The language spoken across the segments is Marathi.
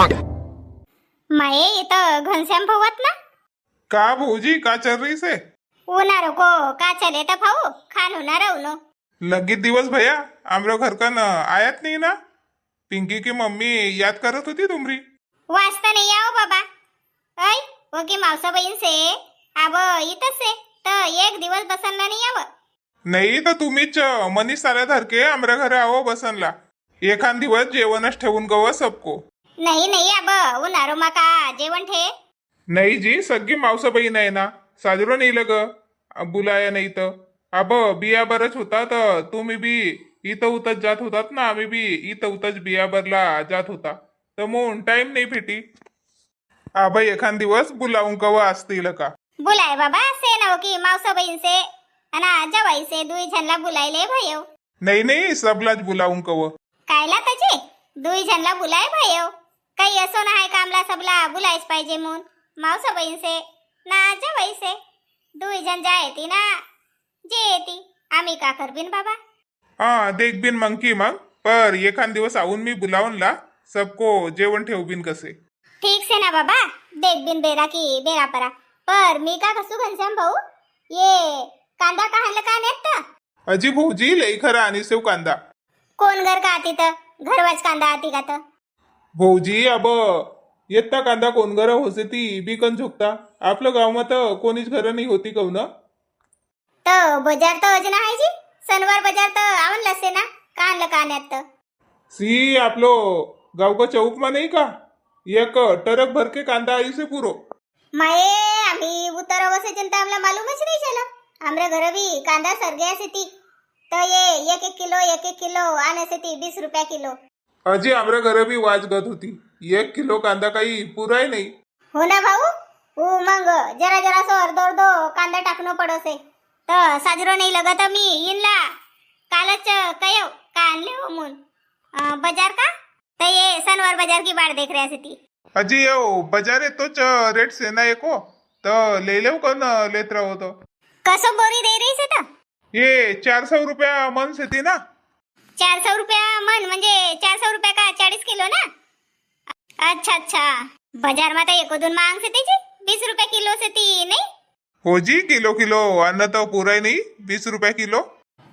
माये इथं घनश्याम भाऊत ना का भौजी का चल रही से उन्हार को का चले तर भाऊ खान होणार उनो लगी दिवस भैया आमरो घर का न आयात नहीं ना। पिंकी की मम्मी याद करत होती तुमरी। वाचता नाही आओ बाबा ऐ वो की मावसा बहीण से अब इथं से तर एक दिवस बसनला नाही यावं नाही तर तुम्हीच मनीष साला धर के आमऱ्या घरे आओ बसनला। एखाद दिवस जेवणच ठेवून गव सबको। नाही नाही अब उन्हारो मा का जेवण ठे नाही जी सगळी मावसा बहीण आहे ना साजरो नाही लग बुलाया नाही तर अब बिया बरच होता तर तुम्ही बी इथं उतच जात होतात ना आम्ही बी इथं उतच बिया बरला जात होता तर मग टाइम नाही भेटी। अब एखाद दिवस बुलावून कवा असतील का बुलाय बाबा से ना की मावसा बहीण से अना जवाई से दुई झनला बुलायले भयो नाही नाही सबलाच बुलावून कव कायला तजे दुई झनला बुलाय भयो काही असो ना हाय कामला सबला बुलायच पाहिजे म्हणून मावसा बहीण से ना जवाई से दुई जन जायती ना जे येती आम्ही का करबिन बाबा। हाँ देख बिन मग की मग पर एखाद दिवस आऊन मी बुलावून ला सबको जेवण ठेव बिन कसे। ठीक से ना बाबा देख बिन बेरा की बेरा परा पर मी का कसू घनश्याम भाऊ ये कांदा का हल्ल का नेत अजी भाऊजी लई खरा आणि सेव कांदा कोण घर का आती तर घरवाच कांदा आती का तर भाऊजी अब येता कांदा कोण घर होसे ती बिकन झोकता आपलं गाव मत कोणीच घर नाही होती कव ना तर बाजार तर अजून आहे जी शनिवार बाजार तर आवडला से ना का आणलं का नेत सी आपलो गाव का चौक मा नाही का एक टरक भर के कांदा आई से पुरो माये आम्ही उतर अवसे जनता आम्हाला मालूमच नाही चला हमरे घर भी कांदा सरगे असे ती तर ये एक एक किलो आने से ती 20 रुपया किलो अजी आमऱ्या घर भी वाज गत होती 1 किलो कांदा काही पुराय नाही हो ना भाऊ हो मग जरा जरा सो अर्धो अर्धो कांदा टाकणं पडसे तर साजरो नाही लगत मी इनला कालच कयो का आणले हो म्हणून बाजार का तर ये शनिवार बाजार की बाढ़ देख रहे से ती अजी यो बाजार येतोच रेट सेना एको तर ले लेव कन लेत रहो तो कसो बोरी दे रही से तर ये 400 रुपया मन से थी ना 400 रुपया मन म्हणजे 400 रुपया का 40 किलो ना अच्छा अच्छा बाजार में तो एको दोन मांग से ती 20 रुपया किलो से ती नहीं हो जी किलो किलो अन्न तो पूरा ही नहीं 20 रुपया किलो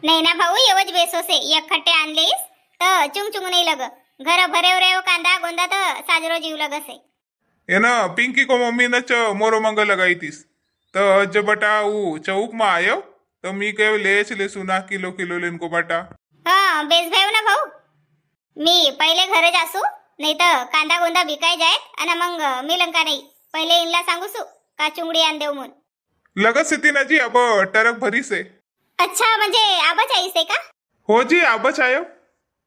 नहीं ना भाऊ एवज बेसो से एक खट्टे आणलेस तर चुंग चुंग नहीं लग घर भरे रेव कांदा गोंदा तर साजरो जीव लगसे ये ना पिंकी को मम्मी न मोरो मंग लगाई तीस तो जब बटा वो चौक में आयो तो मी कह ले सुना किलो किलो लेन को बटा हाँ बेस भाऊ ना भाऊ मी पहिले घर जासू नाही तर कांदा गोंदा विकाय जाय आणि मग मिलंका नाही पहिले इनला सांगूसू का चुंगडी आण देऊ म्हणून लगत से थी ना जी अब टरक भरी से अच्छा म्हणजे आबाच आई से का हो जी आबच आयो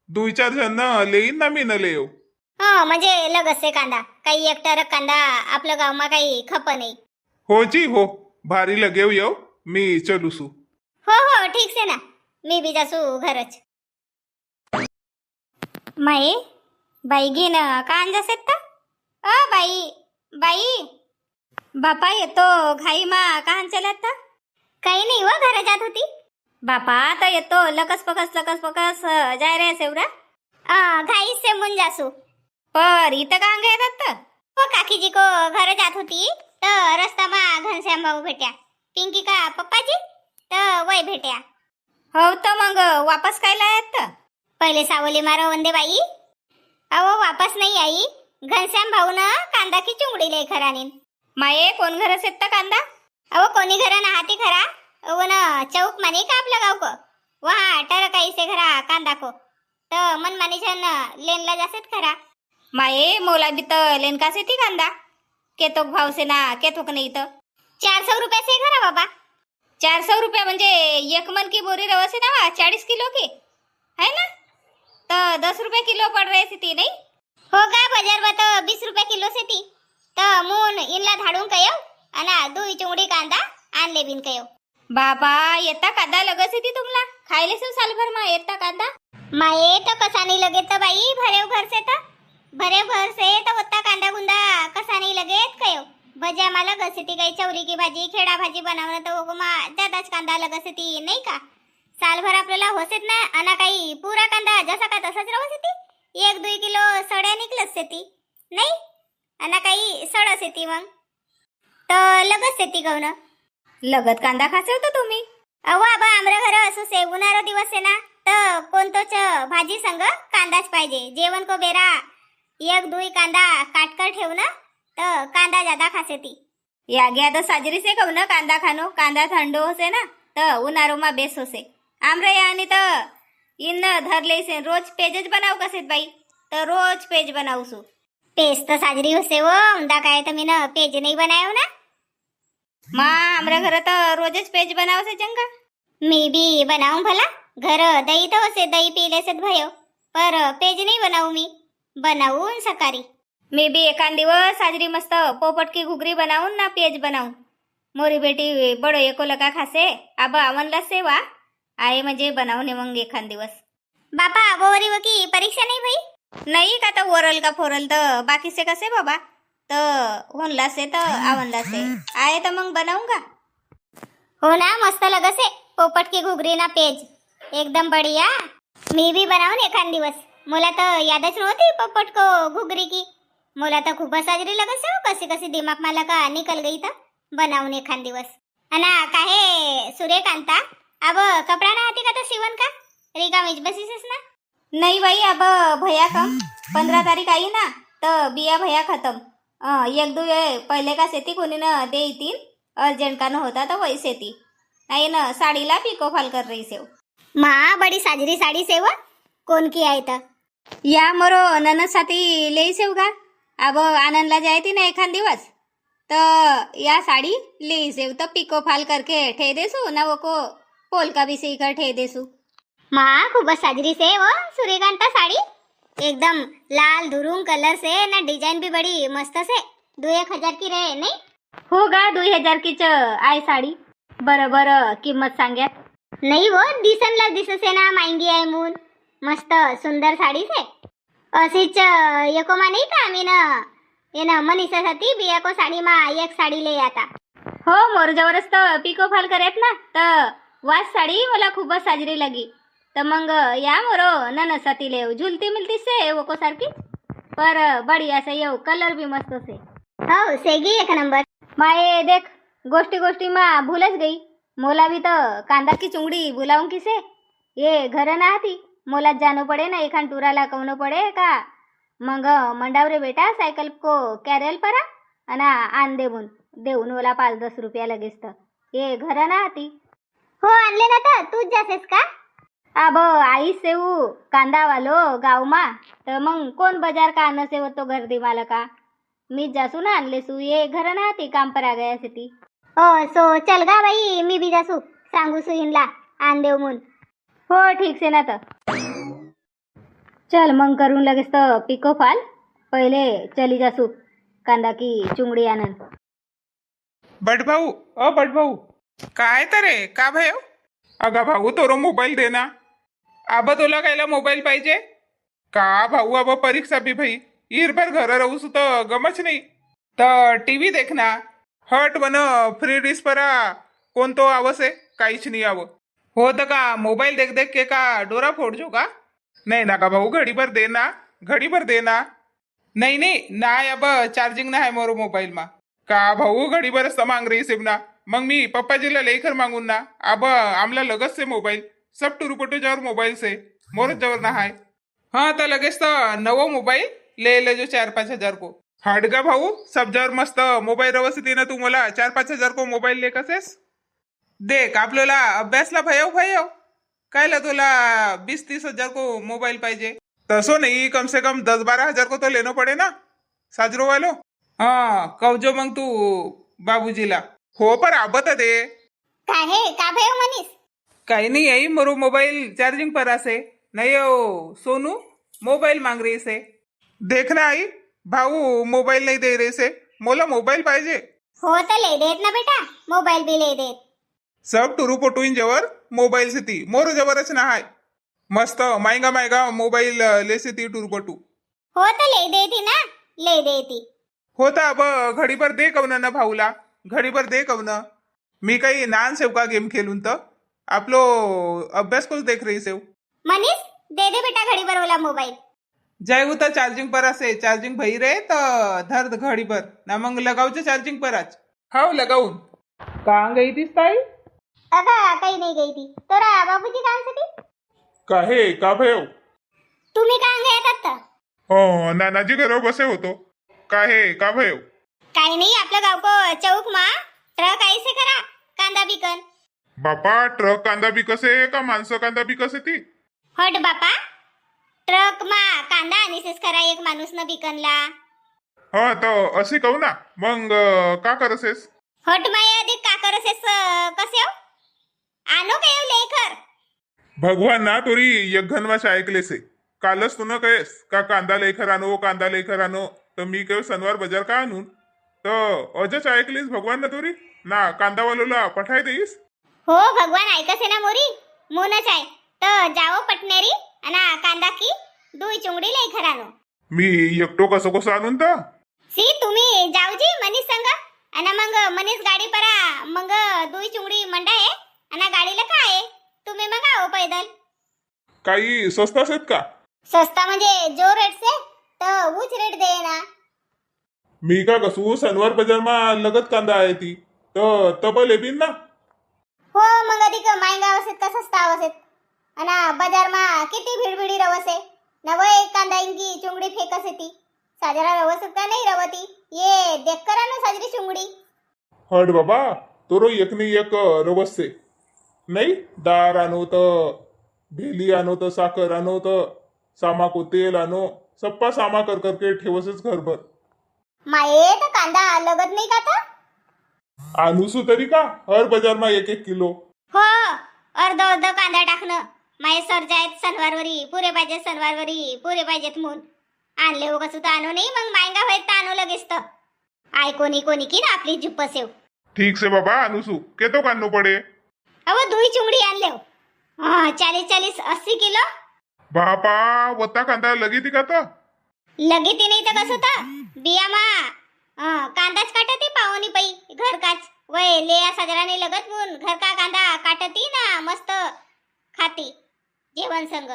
2-4 जण लेईन ना मी न लेव हा म्हणजे लगत से कांदा काही एक टरक कांदा आपलं गाव मा काही खप नाही हो जी हो भारी लगेव यो मी चलूसू हो हो ठीक से ना मी बी जासू घरच माई बाई घेन का अंजासेत तर बाई बाई बापा येतो घाई मा कहां चलत काही नाही व घर जात होती बापा तर येतो लकस पकस जाय रे सेवरा घाई से मुन जासू पर इथं का अंग येतात हो काकी जी को घर जात होती तर रस्ता मा घनश्याम भाऊ भेट्या पिंकी का पप्पाजी तर वय भेट्या हो तर मग वापस काय लायत पहिले सावली मारो वंदे बाई अहो वापस नाही आई घनश्याम भाऊ न कांदा की चुंगडी ले खरानी माये कोण घर सेत्ता कांदा अहो कोणी घर ना हाती खरा वो न चौक माने का आपलं गाव को वहाँ टरक आई से घरा कांदा को तर मन मानी छन लेन ला जासेत खरा माये मोला भी तर लेन का से ती कांदा केतोक भाव से ना केतोक नाही तर 400 रुपये से घरा बाबा 400 रुपया म्हणजे एक मन की बोरी रवसे ना 40 किलो की है ना तो 10 रुपये किलो पड़ रहे सी नहीं हो का बाजार में तो 20 रुपये किलो से थी तो मून इनला धाडून कयो अना दुई चुंगडी कांदा आणले बिन कयो बाबा येता कांदा लगसे थी तुमला खायले सो सालभर मा येता कांदा माये तो कसा नहीं लगे तो बाई भरेव घर से तो होता कांदा गुंदा कसा नहीं लगेत कयो भजा मला गसती गई चौरी की भाजी खेडा भाजी बनवणं तर ओगमा ज्यादाच कांदा लगसती नाही का सालभर आपल्याला होसेत ना अना काही पुरा कांदा जसा का तसाच राहू ती 1-2 किलो सड्या निकलत से ती नाही आणि काही सडस येते मग तर लगच येते गवन लगत कांदा खासे होतो तुम्ही अहो आबा आमरा घर असं से उन्हाळा दिवस आहे ना तर कोणतोच भाजी संग कांदाच पाहिजे जेवण को बेरा एक दुई कांदा काटकर ठेव ना तर कांदा ज्यादा खासे ती या गया तो साजरी से कहू ना कांदा खानो कांदा थंडो होसे ना तर उन्हाळो मा बेस होसे आमरा यानी तर इन धरले से रोज पेजच बनाव कसेत बाई तर रोज पेज बनावसू पेज तर साजरी होसे वो उमदा काय तर मी ना पेज नाही बनायो ना माँ हमारा घर तो रोजच पेज बनाव से चंगा मी भी बनाऊं भला घर दही तो से दही पीले से भयो पर पेज नहीं बनाऊ मी बनाऊन सकारी मी भी एकान दिवस साजरी मस्त पोपट की घुगरी बनाऊन ना पेज बनाऊं मोरी बेटी बड़ो एको लगा खासे अब आवनला सेवा आए म्हणजे बनावने मग एखान दिवस बापा बोरी की परीक्षा नहीं भाई नहीं का तो ओरल का फोरल तो बाकी से कसे बाबा तो होनला से तो आवनला से आए तो मग बनाऊंगा हो ना मस्त लगसे पोपट की घुगरी ना पेज एकदम बढ़िया मी भी बनाऊन एखान दिवस मला तो यादच नव्हती पोपट को घुगरी की मला तो खूप साजरी लगसे हो कसी कसी दिमाग मला का निकल गई था बनाऊन एखान दिवस अना काहे सूर्यकांता अब कपड़ा ना आती का तो सिवन का रिका मिज बसीसेस ना नहीं भाई अब भैया कम 15 तारीख आई ना तो बिया भैया खत्म एक दो पहले का सेती कोणी ना दे तीन अर्जंट का न होता तो वही सेती नाही ना साडीला पिको फाल कर रही सेव माँ बड़ी साजरी साड़ी सेव कोण की आहे तर या मरो ननसाठी ले सेव का अब आनंदला जायती ना एखाद दिवस तो या साड़ी ले सेव तो पिको फाल करके ठे देसू ना वो को पोल का भी सी कर ठे देसू माँ खूब साजरी से वो सूर्यकांता साड़ी एकदम लाल धुरुंग कलर से ना डिजाइन भी बड़ी मस्त से 2,000 की रहे नहीं होगा 2,000 की आय साड़ी बरोबर किंमत सांग्यात नाही वो दिसनला दिससे ना महंगी आहे मून मस्त सुंदर साड़ी से अशीच एकोमा नाही का आम्ही ना ये ना मनीषासाठी बिया को साड़ी मा एक साड़ी ले आता हो मोर जवरच तर पिको फाल करेत ना तर वाच साड़ी मला खूपच साजरी लगी तर मग या मोरो ननसाठी लेव झुलती मिलती से वो को सारखी पर बढ़िया से येऊ कलर भी मस्त से हो सेगी एक नंबर माए देख गोष्टी गोष्टी माँ भूलच गई मोला भी तो कांदा की चुंगड़ी बुलाऊं किसे ये घर ना आती मोला जानो पड़े ना एखान टूराला कौनो पड़े का मग मंडावरे बेटा सायकल को कॅरेल परा अना आन देऊन ओला 5-10 रुपया लगेच तर ये घर ना आती हो आणले ना तर तूच जासेस का अब आई सेऊ कांदा वालो गाव मा तर मग कोण बाजार का आण सेव तो गर्दी माला का मी जासू ना आणले सू ये घर ना आती काम पर आ गया सिटी ओ सो चल गा बाई मी भी जासू सांगू सुईनला आन देऊ म्हणून हो ठीक से ना तर चल मग करून लगेच तर पिको फाल पहिले चली जासू कांदा की चुंगडी आनंद बटभाऊ बटभाऊ काय तर रे का भयो अगा भाऊ तोरो मोबाईल दे ना आबा तुला कायला मोबाईल पाहिजे का भाऊ आबा परीक्षा भी भाई ईरभर घर राहूस तर गमच नाही तर टीव्ही देख ना हट वन फ्री डिश परा कोणतो आवसे काहीच नाही आवं होतं का मोबाईल देख देख के का डोरा फोडजो का नाही ना का भाऊ घडीभर दे ना नाही नाही ना अब चार्जिंग ना है मोरो मोबाईल मा का भाऊ घडीभरच तर मांग रही सेब ना मग मी पप्पाजीला लेकर मांगून ना अब आमला लगच से मोबाईल सब टुरुपटो जवर मोबाईल से मोरच जवर ना हाय हाँ तो लगेच तर नवो मोबाईल ले जो 4-5 हजार को हाडगा भाऊ सब जवर मस्त मोबाईल रवसती ना तू मला 4-5 हजार को मोबाईल ले कसेस देख आपल्याला अभ्यासला भयव कायला तुला 20-30 हजार को मोबाईल पाहिजे तसो नाही कम से कम 10-12 हजार को तो लेनो पडे ना साजरो वालो हाँ कवजो मग तू बाबूजीला हो पर आबत दे काहे का भयो मनीष काही नहीं आई मोरो मोबाइल चार्जिंग पर आसे नहीं हो सोनू मोबाइल मांग रही से देखना आई भाऊ मोबाइल नहीं दे रहे से मोला मोबाइल पाहिजे हो तर ले देत ना बेटा मोबाईल भी ले देत सब टुरू पोटून जवर मोबाईल से ती मोर जवरच ना हाय मस्त महंगा मोबाईल ले से ती टुरू पोटू हो तर ले देती ना ले देती होता अब घडी पर दे कवन ना भाऊला घडी पर दे कवन मी काही नान सेव का गेम खेलून तर आपलो अभ्यास कोच देख रही सेव मनीष दे दे बेटा घड़ी पर वाला मोबाईल जाऊ तो चार्जिंग पर से चार्जिंग भई रहे तो धर घड़ी भर ना मग लगावचं चार्जिंग पर आज हाव लगाऊन कहाँ गई थी ताई अगा काही नाही गई थी तोरा बाबूजी कांसाठी काहे का भेव तुम्ही का गयात आता हो नानाजी घरावर बसे होतो काहे का भेव काही नाही आपलं गाव को चौक मा ट्रक ऐसे करा कांदा बिकन बापा ट्रक कांदा बिकसे का माणसं कांदा बिकसे ती हट बापा ट्रक मा कांदा आणीसेस करा एक माणूस न बिकनला हा तर असे कहू ना मग का करसेस हट माय अधिक का करसेस कसे हो आनो काय लेखर भगवान ना तोरी एक घनवाश ऐकलेसे कालच तू न कहेस का कांदा लेकर आणो तर मी कहू शनिवार बाजार का आणून तर अजच ऐकलीस भगवान ना तोरी ना कांदावालोला पठाय देईस हो भगवान ऐकसे ना मोरी मोनच आहे तर जाओ पटनेरी आणि कांदा की दुई चुंगडी लई खरानो मी एकटो कसं कसं आणून तर सी तुम्ही जाऊजी मनीष संग आणि मग मनीष गाडी परा मग दुई चुंगडी मंडा आहे आणि गाडीला काय आहे तुम्ही मग आओ पैदल काही स्वस्त आहेत का सस्ता म्हणजे जो रेट से तर उच रेट दे ना मी का कसू शनिवार बाजार मा लगत कांदा आहे ती तर तबल येईन ना हो मग अधिक महंगा असेल का सस्ता असेल आणि बाजार मा किती भीडभिडी रवसे नव एक कांदा इंगी चुंगडी फेकस ती साजरा रवस का नाही रवती ये देख करा ना साजरी चुंगडी हट बाबा तोरो एक नाही एक रवससे नाही दार आणो तर भेली आणो तर साखर आणो तर सामा को तेल आणो सप्पा सामा कर करके ठेवसेच घरभर माये तर कांदा लगत नाही का आता आणूसू तरी का हर बाजार मा एक एक किलो हो अर्ध अर्ध कांदा टाकणं माये सर जायत शनिवारवरी पुरे पाहिजेत म्हणून आणले हो कसं तर आणू नाही मग महंगा होईल तर आणू लगेच तर आय कोणी की ना आपली जुप्प सेव ठीक से बाबा आणूसू केतो काढणं पडे अहो दुई चुंगडी आणले हो 40-80 किलो बापा वत्ता कांदा लगी ती का तर लगे ती नाही तर कसं तर बिया मा कांदाच काटती पावनी पै घर काच वय लेया सजरा नाही लगत म्हणून घर का कांदा काटती ना मस्त खाती जेवण संग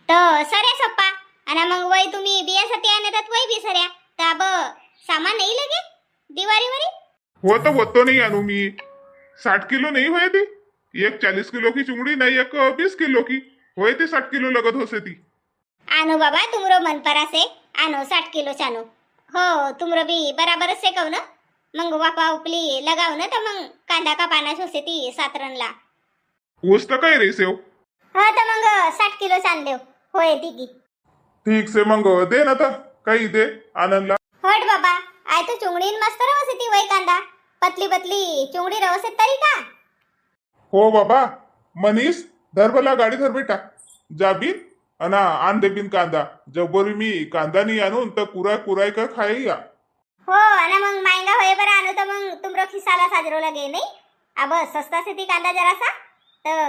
तर सऱ्या सप्पा आणि मग वय तुम्ही बियासाठी आणतात वय बी सऱ्या तर अब सामान नाही लगे दिवाळीवरी होतो नहीं आणू मी 60 किलो नहीं होए थी एक 40 किलो की चुंगड़ी नहीं एक 20 किलो की होए थी 60 किलो लगत होसे थी आनो बाबा तुमरो मन परासे आनो 60 किलो चानो हो तुमरो बी बराबरच से कहू ना मग वापा उपली लगाव ना तर मग कांदा का पानाच होसे ती सातरणला ऊस तर काय रेसेव हा तर मग 60 किलो चान देव होय ती ठीक से मग दे ना तर काही दे आनंदला हट बाबा आय तो चुंगडीन मस्त रवसे ती वय कांदा पतली पतली चुंगडी रवसे तरी का हो बाबा मनीष धरबला गाडी धर बेटा जाबीन अना आन देबीन कांदा जबोरी मी कांदा नहीं आणून तर कुराय का खाई या हो आणि मग महंगा होय बरं आणू तर मग तुमरो खिसाला साजरो लगे नाही अब सस्ता से ती कांदा जरासा तर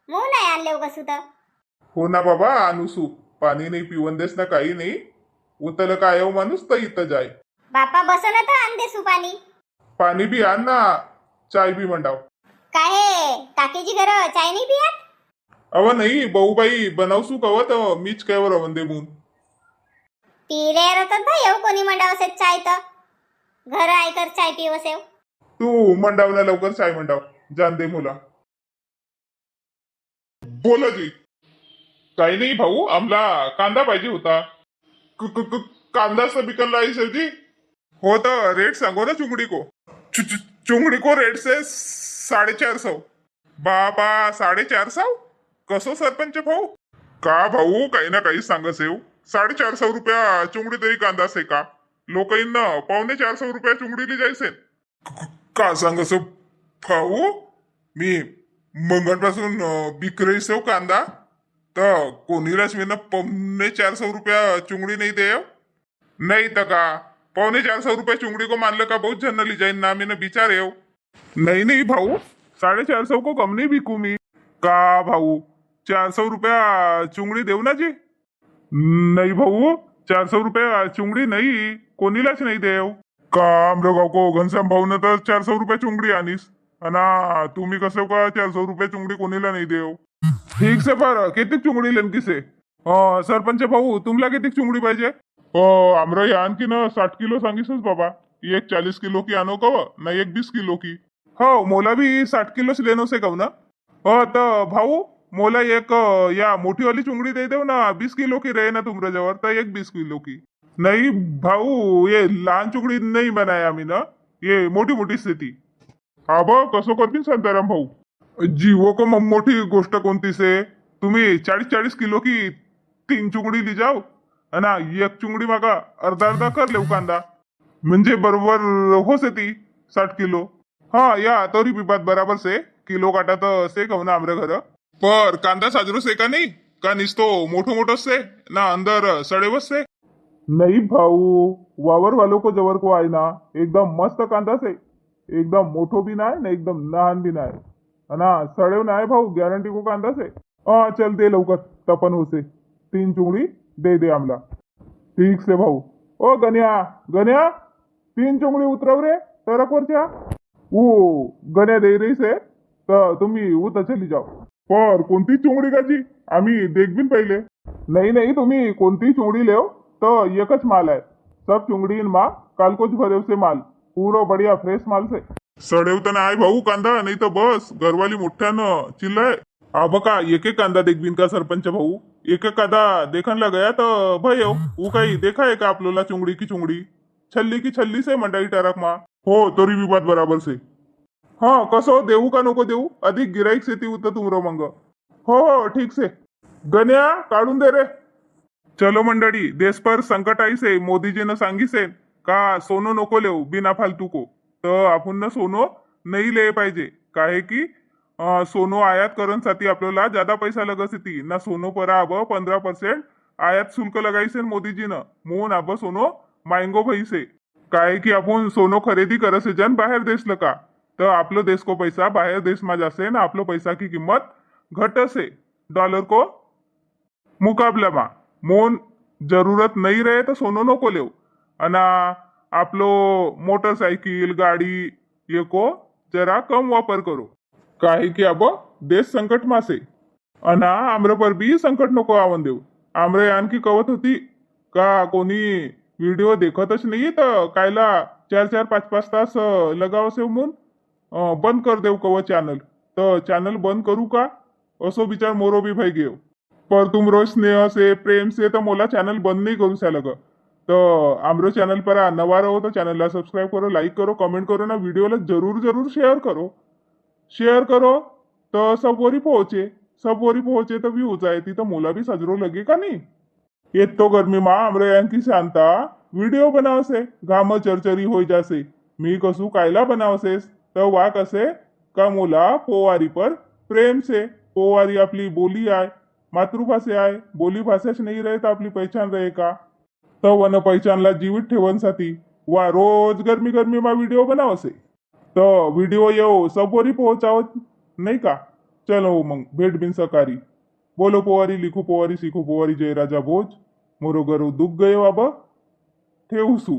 मग नाही आणले कसू तर हो ना बाबा आणूसू पाणी नाही पिवन देस ना काही नाही उतल काय हो माणूस तर इथं जाय बापा बसन तर आण दे सुपानी पाणी बी आण ना चाय बी मंडाव काय हे काकीची घर चाय नाही पियात अव नाही भाऊबाई बनवसू कवत मीच कैवर वंदे मून पिले रतत भाई येऊ कोणी मंडावसे चाय तर घर आयकर चाय पिवसेव तू मंडाव ना लवकर चाय मंडाव जान दे मुला बोला जी काही नाही भाऊ आमला कांदा पाहिजे होता कांदा सब बिकल रहा सर जी हो तो रेट सांगो ना चुंगड़ी को चुंगड़ी को रेट से 450 बाबा 450 कसो सरपंच भाऊ का भाऊ काही ना काही सांगस येऊ 450 रुपया चुंगडी तरी कांदा से का लोकांना 450 रुपया चुंगडीली जायसे का सांगस भाऊ मी मंगळपासून बिक्री सेव कांदा तर कोणीलाच मी ना 450 रुपया चुंगडी नहीं दे नहीं तर का 450 रुपया चुंगड़ी को मान लो का बहुत जनरली जाइन ना मैंने बिचारे हो नहीं भाऊ 450 को कम नहीं बिकू मी का भाऊ 400 रुपया चुंगड़ी देव ना जी नहीं भाऊ 400 रुपया चुंगड़ी नहीं कोणीलाच नहीं देव का आमच्या गाव को घनश्याम भाऊ न तर 400 रुपया चुंगड़ी आनीस अना तुम्ही कसं का 400 रुपया चुंगड़ी कोणीला नहीं देव ठीक से पर किती चुंगड़ी लेन किसे सरपंच भाऊ तुमला किती चुंगडी पाहिजे आमरा या आणखीन 60 किलो सांगितलंच बाबा. एक 40 किलो की आणो कव नाही एक 20 किलो की. हो मोला भी 60 किलो लेनो से कहू ना. तर भाऊ मोला एक या मोठी वाली चुंगडी दे दो ना 20 किलो की रहे ना तुमरे जवळ तर एक 20 किलो की. नाही भाऊ ये लहान चुंगडी नाही बनाय आम्ही ना ये मोठी मोठी स्थिती. हा बा कसं करतील शांताराम भाऊ. जीवो को मोठी गोष्ट कोणती से तुम्ही 40-40 किलो की 3 चुंगडी ली जाओ ना एक चुंगडी मागा अर्धा अर्धा कर लेऊ कांदा म्हणजे बरोबर होसे ती 60 किलो. हा या तरी बी बात बराबर से किलो काटा तर से कहू ना आमरे घर पर कांदा साजरो से का नाही का निस्तो मोठो मोठो से ना अंदर सडेवच से. नहीं भाऊ वावर वालों को जवर को आहे ना एकदम मस्त कांदा से एकदम मोठो भी ना है ना एकदम लहान भी ना है ना सडेव ना है भाऊ गॅरंटी को कांदा से. चल दे लवकर तपन होसे 3 चुंगडी दे आमला. ठीक से भाऊ. ओ गण्या गण्या 3 चुंगडी उतरव रे ट्रकवरच्या. ओ गण्या दे रही से तर तुम्ही उतर चली जाओ. पर कोणती चुंगडी काची आम्ही देखबिन पहिले. नाही नाही तुम्ही कोणती चुंगडी लेव तर एकच माल आहे. सब चुंगडी मा काल कोच भरेव से माल पूरा बढ़िया फ्रेश माल से. सडेव तर नाही भाऊ कांदा नाही तर बस घरवाली मोठ्यानं चिल्लाय. अब का एक एक कांदा देखबिन का सरपंच भाऊ एक एक कांदा देखनला गया तर भयो वो काही देखा है का आपल्याला चुंगडी की चुंगडी छल्ली की छल्ली से मंडई टरक मा. हो तरी भी बात बराबर से. हा कसं देऊ का नको देऊ अधिक गिराईक से ती उतर तुमरो मंग. हो ठीक से. गण्या काढून दे रे. चलो मंडळी देश पर संकट आई से मोदीजीनं सांगिसे का सोनं नको लेऊ बिना फालतू को तर आपण सोनं नाही ले पाहिजे काहे की सोनं आयात करण्यासाठी आपल्याला ज्यादा पैसा लगत ती ना सोनं परा अब 15% आयात शुल्क लगाईसे मोदीजीनं म्हणून अब सोनं महंगो भईसे. काहे की आपण सोनं खरेदी करसे जन बाहेर देशलं का तर आपलं देश को पैसा बाहेर देश मा जासे ना आपलं पैसा की किंमत घटसे डॉलर को मुकाबला मा. मोन जरूरत नहीं रहे तो सोनो नको लेव अना आपलो मोटरसाइकिल गाड़ी ये को जरा कम वापर करो काहे की अब देश संकट मा से अना आम्र पर भी संकट नको आवन देऊ. आम्रे आणखी कवत होती का कोणी व्हिडिओ देखतच नाही तर कायला 4-4 5-5 तास लगावसे म्हणून बंद कर देऊ कव चॅनल तर चॅनल बंद करू का असो विचार मोरो भी भाई घेऊ. पर तुमरो स्नेह से प्रेम से तो मोला चैनल बंद नहीं करू सा लगा तो आमरो चैनल पर नवा रहो तो चैनल ला सब्सक्राइब करो लाइक करो कमेंट करो ना वीडियो ला जरूर शेयर करो तो सब वरी पहुंचे तो व्यूज जाए ती तो मोला भी सजरो लगे का नहीं. ये तो गर्मी माँ आमरे यांकी शांता वीडियो बनावसे घाम चरचरी हो जासे मी कसू कायला बनावसेस तो वा कसे का मोला पोवारी पर प्रेम से पोवारी आपली बोली आय मातृभाषा आहे बोली भाषाच नाही रहे तर आपली पहचान रहे का तर वन पहचानला जीवित ठेवण्यासाठी वा रोज गर्मी मा व्हिडिओ बनावसे तर व्हिडिओ येऊ सबवरी पोहोचावत नाही का. चलो मग भेट बिन सकारी बोलो पोवारी लिखू पोवारी सीखू पोवारी जय राजा भोज मोरो गरु दुख गयो अब ठेवसू.